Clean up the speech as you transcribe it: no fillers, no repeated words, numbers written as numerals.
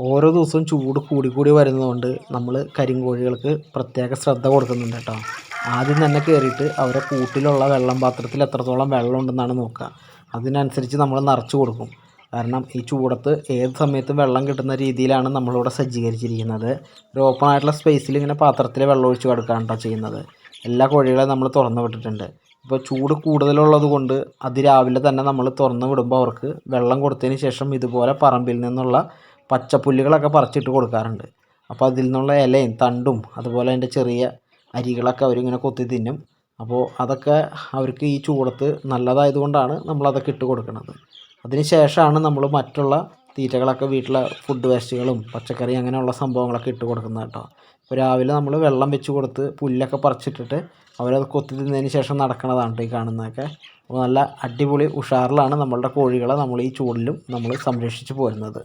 ഓരോ ദിവസവും ചൂട് കൂടി വരുന്നതുകൊണ്ട് നമ്മൾ കരിങ്കോഴികൾക്ക് പ്രത്യേക ശ്രദ്ധ കൊടുക്കുന്നുണ്ട് കേട്ടോ. ആദ്യം തന്നെ കയറിയിട്ട് അവരെ കൂട്ടിലുള്ള വെള്ളം പാത്രത്തിൽ എത്രത്തോളം വെള്ളം ഉണ്ടെന്നാണ് നോക്കുക. അതിനനുസരിച്ച് നമ്മൾ നിറച്ച് കൊടുക്കും. കാരണം ഈ ചൂടത്ത് ഏത് സമയത്തും വെള്ളം കിട്ടുന്ന രീതിയിലാണ് നമ്മളിവിടെ സജ്ജീകരിച്ചിരിക്കുന്നത്. ഒരു ഓപ്പൺ ആയിട്ടുള്ള സ്പേസിൽ ഇങ്ങനെ പാത്രത്തിൽ വെള്ളം ഒഴിച്ച് കൊടുക്കുകയാണ് കേട്ടോ ചെയ്യുന്നത്. എല്ലാ കോഴികളെയും നമ്മൾ തുറന്ന് വിട്ടിട്ടുണ്ട്. ഇപ്പോൾ ചൂട് കൂടുതലുള്ളത് കൊണ്ട് അതിരാവിലെ തന്നെ നമ്മൾ തുറന്ന് വിടുമ്പോൾ അവർക്ക് വെള്ളം കൊടുത്തതിന് ശേഷം ഇതുപോലെ പറമ്പിൽ നിന്നുള്ള പച്ചപ്പുല്ലുകളൊക്കെ പറിച്ചിട്ട് കൊടുക്കാറുണ്ട്. അപ്പോൾ അതിൽ നിന്നുള്ള ഇലയും തണ്ടും അതുപോലെ അതിൻ്റെ ചെറിയ അരികളൊക്കെ അവരിങ്ങനെ കൊത്തി തിന്നും. അപ്പോൾ അതൊക്കെ അവർക്ക് ഈ ചൂടത്ത് നല്ലതായതുകൊണ്ടാണ് നമ്മളതൊക്കെ ഇട്ട് കൊടുക്കുന്നത്. അതിന് ശേഷമാണ് നമ്മൾ മറ്റുള്ള തീറ്റകളൊക്കെ വീട്ടിലെ ഫുഡ് വേസ്റ്റുകളും പച്ചക്കറി അങ്ങനെയുള്ള സംഭവങ്ങളൊക്കെ ഇട്ട് കൊടുക്കുന്നത് കേട്ടോ. ഇപ്പോൾ രാവിലെ നമ്മൾ വെള്ളം വെച്ച് കൊടുത്ത് പുല്ലൊക്കെ പറിച്ചിട്ടിട്ട് അവരത് കൊത്തി തിന്നതിന് ശേഷം നടക്കുന്നതാണ് ഈ കാണുന്നതൊക്കെ. അപ്പോൾ നല്ല അടിപൊളി ഉഷാറിലാണ് നമ്മളുടെ കോഴികളെ നമ്മൾ ഈ ചൂടിലും നമ്മൾ സംരക്ഷിച്ച് പോരുന്നത്.